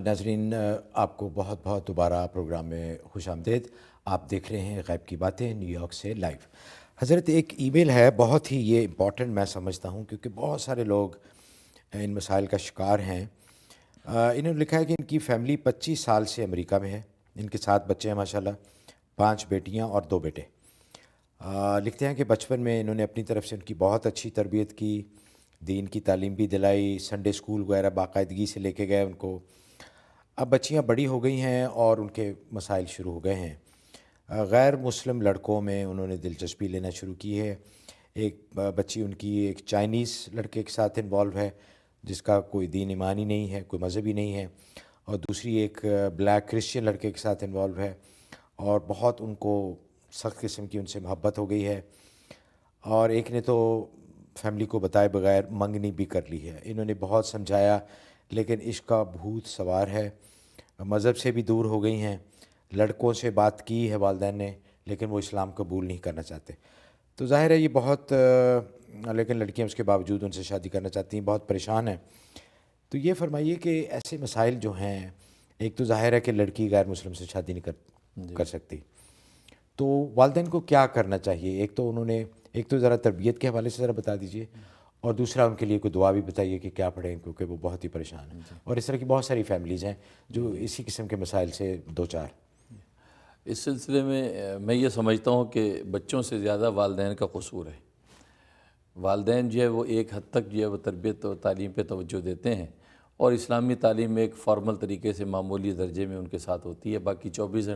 ناظرین آپ کو بہت بہت دوبارہ پروگرام میں خوش آمدید۔ آپ دیکھ رہے ہیں غیب کی باتیں نیو یارک سے لائیو۔ حضرت ایک ای میل ہے، بہت ہی یہ امپورٹنٹ میں سمجھتا ہوں کیونکہ بہت سارے لوگ ان مسائل کا شکار ہیں۔ انہوں نے لکھا ہے کہ ان کی فیملی 25 سال سے امریکہ میں ہے، ان کے 7 بچے ہیں ماشاءاللہ، 5 بیٹیاں اور 2 بیٹے۔ لکھتے ہیں کہ بچپن میں انہوں نے اپنی طرف سے ان کی بہت اچھی تربیت کی، دین کی تعلیم بھی دلائی، سنڈے اسکول وغیرہ باقاعدگی سے لے کے گئے ان کو۔ اب بچیاں بڑی ہو گئی ہیں اور ان کے مسائل شروع ہو گئے ہیں۔ غیر مسلم لڑکوں میں انہوں نے دلچسپی لینا شروع کی ہے۔ ایک بچی ان کی ایک چائنیز لڑکے کے ساتھ انوالو ہے جس کا کوئی دین ایمان ہی نہیں ہے، کوئی مذہب ہی نہیں ہے، اور دوسری ایک بلیک کرسچین لڑکے کے ساتھ انوالو ہے، اور بہت ان کو سخت قسم کی ان سے محبت ہو گئی ہے، اور ایک نے تو فیملی کو بتائے بغیر منگنی بھی کر لی ہے۔ انہوں نے بہت سمجھایا لیکن عشق کا بھوت سوار ہے، مذہب سے بھی دور ہو گئی ہیں۔ لڑکوں سے بات کی ہے والدین نے لیکن وہ اسلام قبول نہیں کرنا چاہتے۔ تو ظاہر ہے یہ بہت لیکن لڑکیاں اس کے باوجود ان سے شادی کرنا چاہتی ہیں، بہت پریشان ہیں۔ تو یہ فرمائیے کہ ایسے مسائل جو ہیں، ایک تو ظاہر ہے کہ لڑکی غیر مسلم سے شادی نہیں کر سکتی، تو والدین کو کیا کرنا چاہیے؟ ایک تو ذرا تربیت کے حوالے سے ذرا بتا دیجئے، اور دوسرا ان کے لیے کوئی دعا بھی بتائیے کہ کیا پڑھیں کیونکہ وہ بہت ہی پریشان ہیں، اور اس طرح کی بہت ساری فیملیز ہیں جو اسی قسم کے مسائل سے دو چار۔ اس سلسلے میں یہ سمجھتا ہوں کہ بچوں سے زیادہ والدین کا قصور ہے۔ والدین جو ہے وہ ایک حد تک جو ہے وہ تربیت اور تعلیم پہ توجہ دیتے ہیں، اور اسلامی تعلیم ایک فارمل طریقے سے معمولی درجے میں ان کے ساتھ ہوتی ہے، باقی 24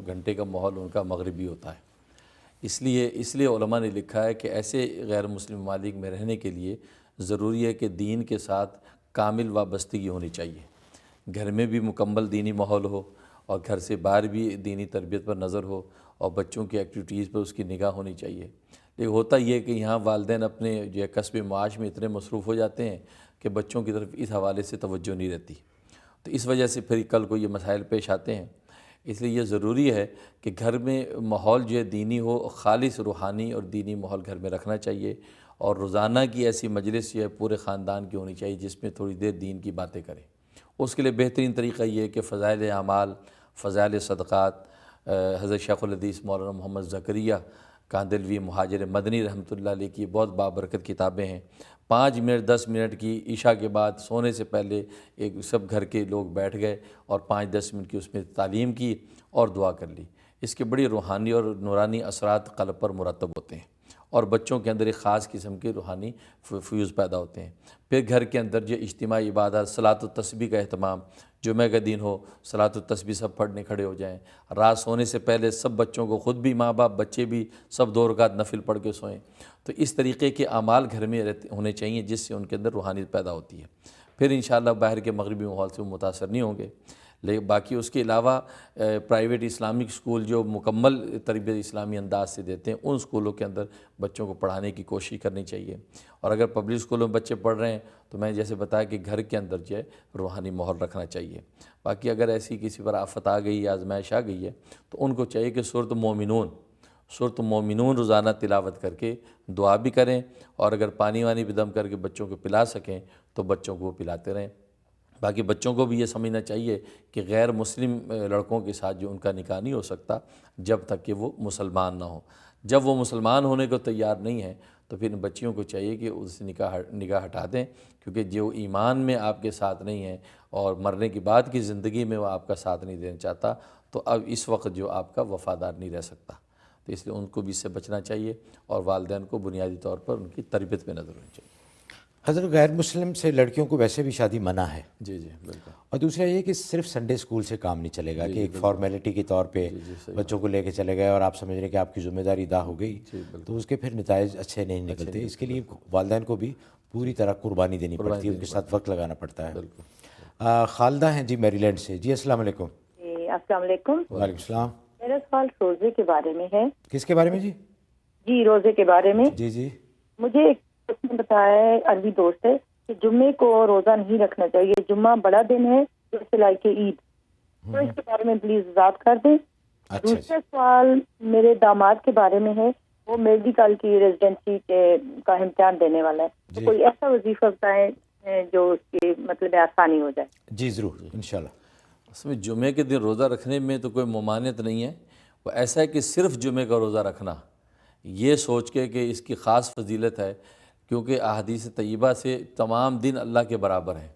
گھنٹے کا ماحول ان کا مغربی ہوتا ہے۔ اس لیے علماء نے لکھا ہے کہ ایسے غیر مسلم ممالک میں رہنے کے لیے ضروری ہے کہ دین کے ساتھ کامل وابستگی ہونی چاہیے، گھر میں بھی مکمل دینی ماحول ہو اور گھر سے باہر بھی دینی تربیت پر نظر ہو، اور بچوں کی ایکٹیویٹیز پر اس کی نگاہ ہونی چاہیے۔ لیکن ہوتا یہ کہ یہاں والدین اپنے جو ہے کسب معاش میں اتنے مصروف ہو جاتے ہیں کہ بچوں کی طرف اس حوالے سے توجہ نہیں رہتی، تو اس وجہ سے پھر کل کو یہ مسائل پیش آتے ہیں۔ اس لیے یہ ضروری ہے کہ گھر میں ماحول جو ہے دینی ہو، خالص روحانی اور دینی ماحول گھر میں رکھنا چاہیے، اور روزانہ کی ایسی مجلس جو ہے پورے خاندان کی ہونی چاہیے جس میں تھوڑی دیر دین کی باتیں کریں۔ اس کے لیے بہترین طریقہ یہ ہے کہ فضائل اعمال، فضائل صدقات، حضرت شیخ الحدیث مولانا محمد زکریہ کاندلوی مہاجر مدنی رحمۃ اللہ علیہ کی بہت بابرکت کتابیں ہیں۔ 5 منٹ 10 منٹ کی عشاء کے بعد سونے سے پہلے ایک سب گھر کے لوگ بیٹھ گئے اور 5-10 منٹ کی اس میں تعلیم کی اور دعا کر لی۔ اس کے بڑی روحانی اور نورانی اثرات قلب پر مرتب ہوتے ہیں، اور بچوں کے اندر ایک خاص قسم کے روحانی فیوز پیدا ہوتے ہیں۔ پھر گھر کے اندر جو اجتماعی عبادات، صلاۃ التسبیح کا اہتمام، جمعہ کا دن ہو صلاۃ التسبیح سب پڑھنے کھڑے ہو جائیں، رات سونے سے پہلے سب بچوں کو، خود بھی ماں باپ بچے بھی سب 2 رکعت نفل پڑھ کے سوئیں۔ تو اس طریقے کے اعمال گھر میں ہونے چاہیے جس سے ان کے اندر روحانیت پیدا ہوتی ہے۔ پھر انشاءاللہ باہر کے مغربی ماحول سے وہ متاثر نہیں ہوں گے۔ لیکن باقی اس کے علاوہ پرائیویٹ اسلامک اسکول جو مکمل تربیت اسلامی انداز سے دیتے ہیں، ان اسکولوں کے اندر بچوں کو پڑھانے کی کوشش کرنی چاہیے۔ اور اگر پبلک اسکولوں میں بچے پڑھ رہے ہیں تو میں جیسے بتایا کہ گھر کے اندر جو ہے روحانی ماحول رکھنا چاہیے۔ باقی اگر ایسی کسی پر آفت آ گئی یا آزمائش آ گئی ہے تو ان کو چاہیے کہ سورۃ مومنون روزانہ تلاوت کر کے دعا بھی کریں، اور اگر پانی وانی بھی دم کر کے بچوں کو پلا سکیں تو بچوں کو وہ پلاتے رہیں۔ باقی بچوں کو بھی یہ سمجھنا چاہیے کہ غیر مسلم لڑکوں کے ساتھ جو ان کا نکاح نہیں ہو سکتا جب تک کہ وہ مسلمان نہ ہوں۔ جب وہ مسلمان ہونے کو تیار نہیں ہیں تو پھر ان بچیوں کو چاہیے کہ اس سے نگاہ ہٹا دیں، کیونکہ جو ایمان میں آپ کے ساتھ نہیں ہیں اور مرنے کے بعد کی زندگی میں وہ آپ کا ساتھ نہیں دینا چاہتا، تو اب اس وقت جو آپ کا وفادار نہیں رہ سکتا۔ تو اس لیے ان کو بھی اس سے بچنا چاہیے، اور والدین کو بنیادی طور پر ان کی تربیت پہ نظر ہونی چاہیے۔ حضرت غیر مسلم سے لڑکیوں کو ویسے بھی شادی منع ہے، جی بالکل۔ اور دوسرا یہ کہ صرف سنڈے اسکول سے کام نہیں چلے گا کہ ایک فارمیلٹی کے طور پہ بچوں کو لے کے چلے گئے اور آپ سمجھ رہے ہیں کہ آپ کی ذمہ داری ادا ہو گئی، تو اس کے پھر نتائج اچھے نہیں نکلتے۔ اس کے لیے والدین کو بھی پوری طرح قربانی دینی پڑتی ہے، ان کے ساتھ وقت لگانا پڑتا ہے۔ خالدہ ہیں جی میری لینڈ سے۔ جی السلام علیکم۔ السلام علیکم۔ وعلیکم السلام۔ میرا سوال روزے کے بارے میں ہے۔ کس کے بارے میں جی؟ جی روزے کے بارے میں۔ جی مجھے ایک دوست نے بتایا ہے، عربی دوست ہے، کہ جمعے کو روزہ نہیں رکھنا چاہیے، جمعہ بڑا دن ہے جیسے لائک عید، تو اس کے بارے میں پلیز وضاحت کر دیں۔ دوسرا سوال میرے داماد کے بارے میں ہے، وہ میڈیکل کی ریزیڈنسی کا امتحان دینے والا ہے، تو کوئی ایسا وظیفہ بتائیں جو اس کی مطلب آسانی ہو جائے۔ جی ضرور انشاءاللہ۔ اس میں جمعے کے دن روزہ رکھنے میں تو کوئی ممانعت نہیں ہے، وہ ایسا ہے کہ صرف جمعے کا روزہ رکھنا یہ سوچ کے کہ اس کی خاص فضیلت ہے، کیونکہ احادیث طیبہ سے تمام دن اللہ کے برابر ہیں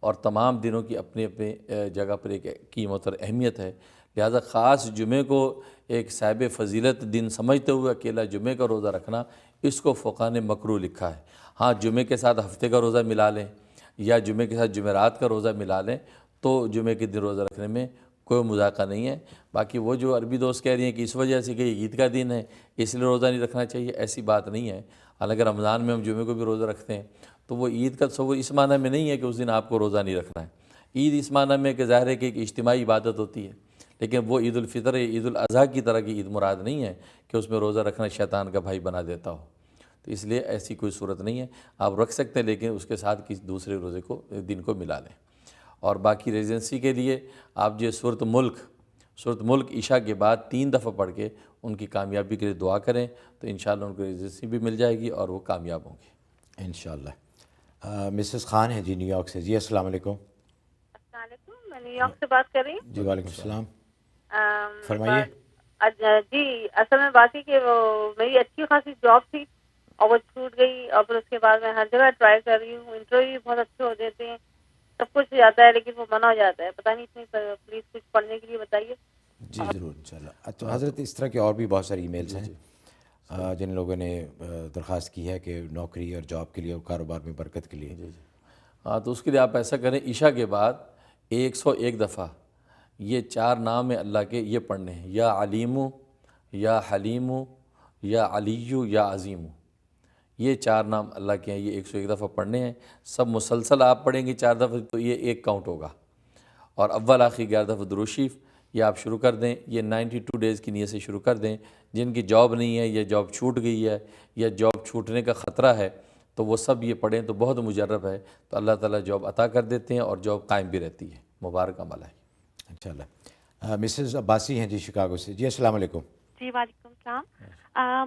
اور تمام دنوں کی اپنی اپنی جگہ پر ایک قیمت اور اہمیت ہے، لہذا خاص جمعے کو ایک صاحب فضیلت دن سمجھتے ہوئے اکیلا جمعے کا روزہ رکھنا، اس کو فقہ نے مکروہ لکھا ہے۔ ہاں جمعے کے ساتھ ہفتے کا روزہ ملا لیں یا جمعے کے ساتھ جمعرات کا روزہ ملا لیں تو جمعے کے دن روزہ رکھنے میں کوئی مذاقہ نہیں ہے۔ باقی وہ جو عربی دوست کہہ رہی ہیں کہ اس وجہ سے کہ یہ عید کا دن ہے اس لیے روزہ نہیں رکھنا چاہیے، ایسی بات نہیں ہے۔ حالانکہ رمضان میں ہم جمعے کو بھی روزہ رکھتے ہیں تو وہ عید کا تصور اس معنی میں نہیں ہے کہ اس دن آپ کو روزہ نہیں رکھنا ہے۔ عید اس معنی میں کہ ظاہر ہے کہ ایک اجتماعی عبادت ہوتی ہے، لیکن وہ عید الفطر یا عید الاضحیٰ کی طرح کی عید مراد نہیں ہے کہ اس میں روزہ رکھنا شیطان کا بھائی بنا دیتا ہو، تو اس لیے ایسی کوئی صورت نہیں ہے۔ آپ رکھ سکتے ہیں لیکن اس کے ساتھ کسی دوسرے روزے کو دن کو ملا لیں۔ اور باقی ریزنسی کے لیے آپ جو سورۃ ملک عشاء کے بعد 3 دفعہ پڑھ کے ان کی کامیابی کے لیے دعا کریں تو انشاءاللہ ان کو ریزنسی بھی مل جائے گی اور وہ کامیاب ہوں گے انشاءاللہ۔ مسز خان ہیں جی نیو یارک سے، جی السلام علیکم۔ السلام علیکم، میں نیو یارک سے بات کر رہی ہوں۔ جی وعلیکم السلام، فرمائیے۔ جی اصل میں بات ہے کہ وہ میری اچھی خاصی جاب تھی اور وہ چھوٹ گئی، اور پھر اس کے بعد میں ہر جگہ ٹرائی کر رہی ہوں، انٹرویو بھی بہت اچھے ہو دیتے ہیں، سب کچھ ہو جاتا ہے لیکن وہ منع ہو جاتا ہے، پتہ نہیں اتنی، پلیز کچھ پڑھنے کے لیے بتائیے۔ جی ضرور انشاءاللہ۔ تو حضرت اس طرح کے اور بھی بہت ساری ای میلز ہیں جن لوگوں نے درخواست کی ہے کہ نوکری اور جاب کے لیے اور کاروبار میں برکت کے لیے۔ ہاں تو اس کے لیے آپ ایسا کریں، عشاء کے بعد 101 دفعہ یہ 4 نام ہیں اللہ کے، یہ پڑھنے ہیں، یا علیمو یا حلیمو یا علیو یا عظیمو، یہ 4 نام اللہ کے ہیں، یہ 101 دفعہ پڑھنے ہیں۔ سب مسلسل آپ پڑھیں گے 4 دفعہ تو یہ 1 کاؤنٹ ہوگا، اور اول آخر 11 دفعہ درود شریف یہ آپ شروع کر دیں۔ یہ 92 ڈیز کی نیت سے شروع کر دیں۔ جن کی جاب نہیں ہے یا جاب چھوٹ گئی ہے یا جاب چھوٹنے کا خطرہ ہے تو وہ سب یہ پڑھیں تو بہت مجرب ہے، تو اللہ تعالیٰ جاب عطا کر دیتے ہیں اور جاب قائم بھی رہتی ہے، مبارک عمل ہے انشاءاللہ۔ مسز عباسی ہیں جی شکاگو سے، جی السلام علیکم۔ جی وعلیکم السلام۔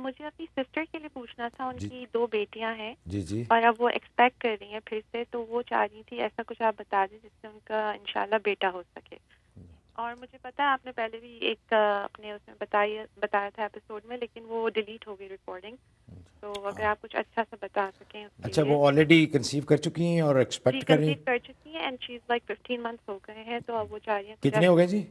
مجھے اپنی سسٹر کے لیے پوچھنا تھا، ان کی 2 بیٹیاں ہیں جی اور اب وہ ایکسپیکٹ کر رہی ہیں پھر سے، تو وہ چاہ رہی تھی ایسا کچھ آپ بتا دیں جس سے ان کا انشاءاللہ بیٹا ہو سکے۔ اور مجھے پتا ہے آپ نے پہلے بھی ایک اپنے اس میں بتایا تھا ایپیسوڈ میں، لیکن وہ ڈیلیٹ ہو گئی ریکارڈنگ، تو اگر آپ کچھ اچھا سا بتا سکیں اس کے اچھا، لیے۔ وہ آلریڈی کنسیو کر چکی ہیں اور ایکسپیکٹ کر رہی کنسیو کر چکی ہیں and she is like 15 months ہو گئے ہیں، تو اب وہ چاہ رہی ہیں کتنے ہو گئے جی؟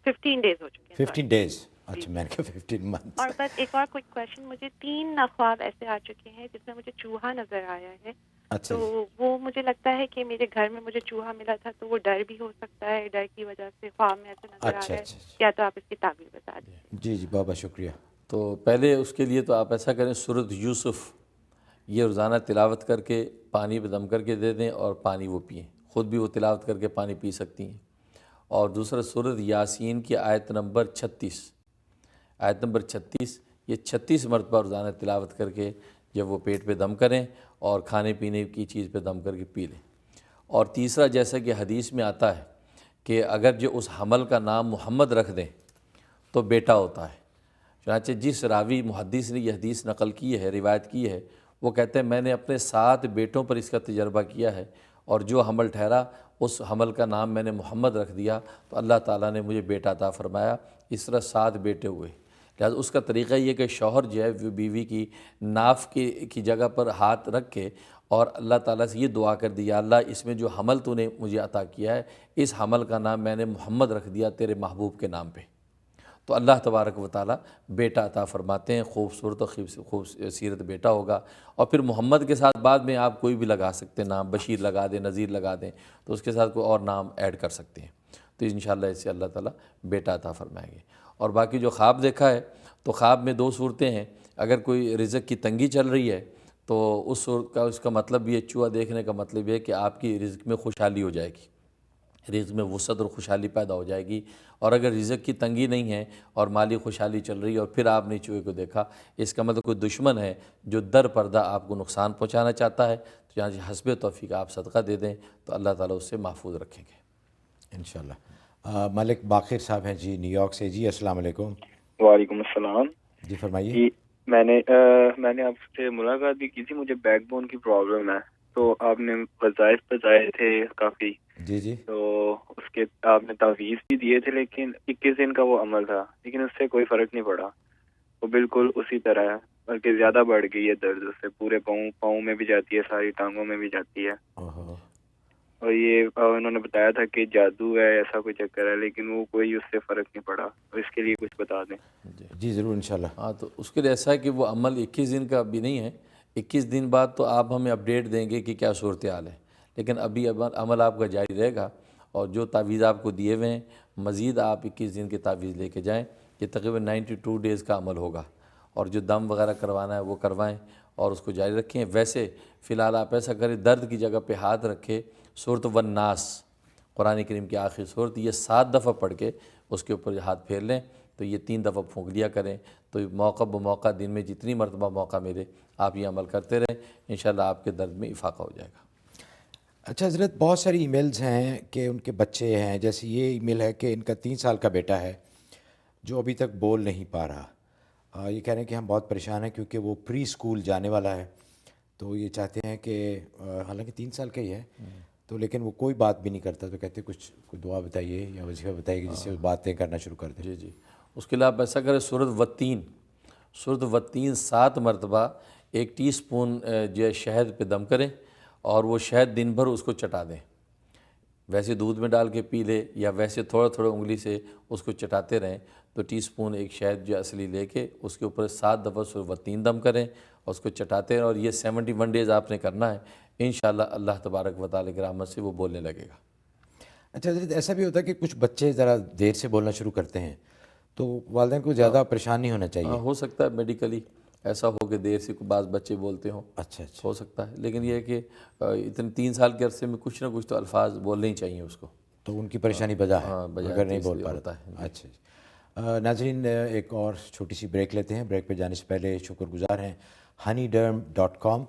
15 ڈیز ہو چکے ہیں 15 ڈیز، اچھا میں نے کہا 15 منتھس۔ اور بس ایک اور کوئک کویشچن، مجھے 3 خواب ایسے آ چکے ہیں جس میں مجھے چوہا نظر آیا ہے، اچھا تو وہ مجھے لگتا ہے کہ میرے گھر میں مجھے چوہا ملا تھا، تو وہ ڈر بھی ہو سکتا ہے، ڈر کی وجہ سے خواب میں ایسے نظر آ رہا ہے، یا تو آپ اس کی تعبیر بتا دیں۔ جی بابا شکریہ۔ تو پہلے اس کے لیے تو آپ ایسا کریں، سورۃ یوسف یہ روزانہ تلاوت کر کے پانی پہ دم کر کے دے دیں اور پانی وہ پئیں، خود بھی وہ تلاوت کر کے پانی پی سکتی ہیں۔ اور دوسرا سورۃ یاسین کی آیت نمبر 36 یہ 36 مرتبہ روزانہ تلاوت کر کے جب وہ پیٹ پہ دم کریں اور کھانے پینے کی چیز پہ دم کر کے پی لیں۔ اور تیسرا جیسا کہ حدیث میں آتا ہے کہ اگر جو اس حمل کا نام محمد رکھ دیں تو بیٹا ہوتا ہے۔ چنانچہ جس راوی محدث نے یہ حدیث نقل کی ہے، روایت کی ہے، وہ کہتے ہیں میں نے اپنے 7 بیٹوں پر اس کا تجربہ کیا ہے، اور جو حمل ٹھہرا اس حمل کا نام میں نے محمد رکھ دیا تو اللہ تعالیٰ نے مجھے بیٹا عطا فرمایا۔ اس طرح 7 بیٹے ہوئے۔ لہٰذا اس کا طریقہ یہ کہ شوہر جو ہے بیوی کی ناف کی جگہ پر ہاتھ رکھ کے اور اللہ تعالیٰ سے یہ دعا کر دیا، اللہ اس میں جو حمل تو نے مجھے عطا کیا ہے اس حمل کا نام میں نے محمد رکھ دیا تیرے محبوب کے نام پہ، تو اللہ تبارک و تعالیٰ بیٹا عطا فرماتے ہیں، خوبصورت اور خوبصورت بیٹا ہوگا۔ اور پھر محمد کے ساتھ بعد میں آپ کوئی بھی لگا سکتے ہیں نام، بشیر لگا دیں، نذیر لگا دیں، تو اس کے ساتھ کوئی اور نام ایڈ کر سکتے ہیں، تو انشاءاللہ اس سے اللہ تعالیٰ بیٹا عطا فرمائیں گے۔ اور باقی جو خواب دیکھا ہے تو خواب میں 2 صورتیں ہیں، اگر کوئی رزق کی تنگی چل رہی ہے تو اس کا مطلب یہ، چوہا دیکھنے کا مطلب یہ کہ آپ کی رزق میں خوشحالی ہو جائے گی، رزق میں وسعت اور خوشحالی پیدا ہو جائے گی۔ اور اگر رزق کی تنگی نہیں ہے اور مالی خوشحالی چل رہی ہے اور پھر آپ نے چوہے کو دیکھا، اس کا مطلب کوئی دشمن ہے جو در پردہ آپ کو نقصان پہنچانا چاہتا ہے، تو یہاں حسب توفیق آپ صدقہ دے دیں تو اللہ تعالیٰ اس سے محفوظ رکھیں گے انشاءاللہ۔ ملک باقر صاحب ہیں جی نیو یارک سے، جی السلام علیکم۔ وعلیکم السلام جی فرمائیے۔ جی میں نے آپ سے ملاقات بھی کی تھی، مجھے بیک بون کی پرابلم ہے، تو آپ نے وظائف بتائے تھے کافی، جی جی تو اس کے آپ نے تعویذ بھی دیے تھے، لیکن 21 دن کا وہ عمل تھا، لیکن اس سے کوئی فرق نہیں پڑا، وہ بالکل اسی طرح ہے، بلکہ زیادہ بڑھ گئی ہے درد، اس سے پورے پاؤں میں بھی جاتی ہے، ساری ٹانگوں میں بھی جاتی ہے. اوہو. اور یہ انہوں نے بتایا تھا کہ جادو ہے، ایسا کوئی چکر ہے، لیکن وہ کوئی اس سے فرق نہیں پڑا. اور اس کے لیے کچھ بتا دیں. جی ضرور انشاءاللہ. ہاں تو اس کے لیے ایسا ہے کہ وہ عمل 21 دن کا بھی نہیں ہے، 21 دن بعد تو آپ ہمیں اپڈیٹ دیں گے کہ کیا صورتحال ہے، لیکن ابھی عمل آپ کا جاری رہے گا. اور جو تعویذ آپ کو دیے ہوئے ہیں مزید آپ 21 دن کے تعویذ لے کے جائیں، یہ تقریباً 92 ڈیز کا عمل ہوگا. اور جو دم وغیرہ کروانا ہے وہ کروائیں اور اس کو جاری رکھیں. ویسے فی الحال آپ ایسا کریں، درد کی جگہ پہ ہاتھ رکھے، سورۃ والناس قرآن کریم کی آخری سورت، یہ 7 دفعہ پڑھ کے اس کے اوپر ہاتھ پھیر لیں. تو یہ 3 دفعہ پھونک لیا کریں. تو موقع بموقع دن میں جتنی مرتبہ موقع ملے آپ یہ عمل کرتے رہیں، انشاءاللہ آپ کے درد میں افاقہ ہو جائے گا. اچھا حضرت، بہت ساری ای میلز ہیں کہ ان کے بچے ہیں، جیسے یہ ای میل ہے کہ ان کا 3 سال کا بیٹا ہے جو ابھی تک بول نہیں پا رہا. یہ کہہ رہے ہیں کہ ہم بہت پریشان ہیں کیونکہ وہ پری اسکول جانے والا ہے، تو یہ چاہتے ہیں کہ حالانکہ 3 سال کا ہی ہے تو لیکن وہ کوئی بات بھی نہیں کرتا، تو کہتے ہیں کچھ کوئی دعا بتائیے یا وظیفہ بتائیے کہ جس سے وہ باتیں کرنا شروع کر دیں. جی جی، اس کے لیے آپ ایسا کریں، سورۃ والتین 7 مرتبہ 1 ٹی اسپون جو ہے شہد پہ دم کریں اور وہ شہد دن بھر اس کو چٹا دیں. ویسے دودھ میں ڈال کے پی لے یا ویسے تھوڑا تھوڑا انگلی سے اس کو چٹاتے رہیں. تو ٹی اسپون ایک شہد جو اصلی لے کے اس کے اوپر 7 دفعہ سورۃ والتین دم کریں اور اس کو چٹاتے رہیں. اور یہ 71 ڈیز آپ نے کرنا ہے، انشاءاللہ اللہ تبارک و تعالیٰ کی رحمت سے وہ بولنے لگے گا. اچھا حضرت، ایسا بھی ہوتا ہے کہ کچھ بچے ذرا دیر سے بولنا شروع کرتے ہیں، تو والدین کو زیادہ پریشان نہیں ہونا چاہیے. ہو سکتا ہے میڈیکلی ایسا ہو کہ دیر سے بعض بچے بولتے ہوں، اچھا ہو سکتا ہے، لیکن یہ ہے کہ اتنے 3 سال کے عرصے میں کچھ نہ کچھ تو الفاظ بولنے ہی چاہیے اس کو. تو ان کی پریشانی بجا ہے بجا اگر ہے، نہیں اس بول لیے پا ہوتا رہا. ہے. اچھا جی. ناظرین، ایک اور چھوٹی سی بریک لیتے ہیں. بریک پہ جانے سے پہلے شکر گزار ہیں honeyderm.com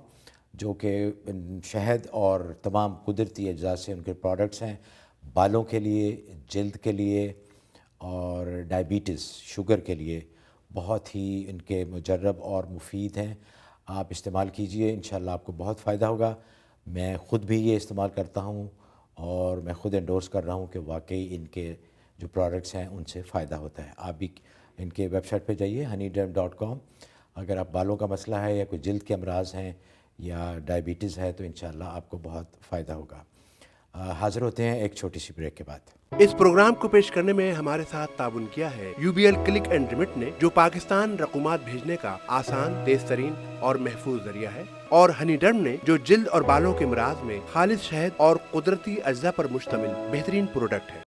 جو کہ شہد اور تمام قدرتی اجزاء سے ان کے پروڈکٹس ہیں، بالوں کے لیے، جلد کے لیے اور ڈائبٹیز شوگر کے لیے بہت ہی ان کے مجرب اور مفید ہیں. آپ استعمال کیجئے، انشاءاللہ آپ کو بہت فائدہ ہوگا. میں خود بھی یہ استعمال کرتا ہوں اور میں خود انڈورس کر رہا ہوں کہ واقعی ان کے جو پروڈکٹس ہیں ان سے فائدہ ہوتا ہے. آپ بھی ان کے ویب سائٹ پہ جائیے honeyderm.com. اگر آپ بالوں کا مسئلہ ہے یا کوئی جلد کے امراض ہیں یا ڈائبٹیز ہے تو انشاءاللہ آپ کو بہت فائدہ ہوگا. حاضر ہوتے ہیں ایک چھوٹی سی بریک کے بعد. اس پروگرام کو پیش کرنے میں ہمارے ساتھ تعاون کیا ہے UBL کلک اینڈ ریمٹ نے، جو پاکستان رقومات بھیجنے کا آسان، تیز ترین اور محفوظ ذریعہ ہے، اور ہنی ڈرم نے، جو جلد اور بالوں کے امراض میں خالص شہد اور قدرتی اجزاء پر مشتمل بہترین پروڈکٹ ہے.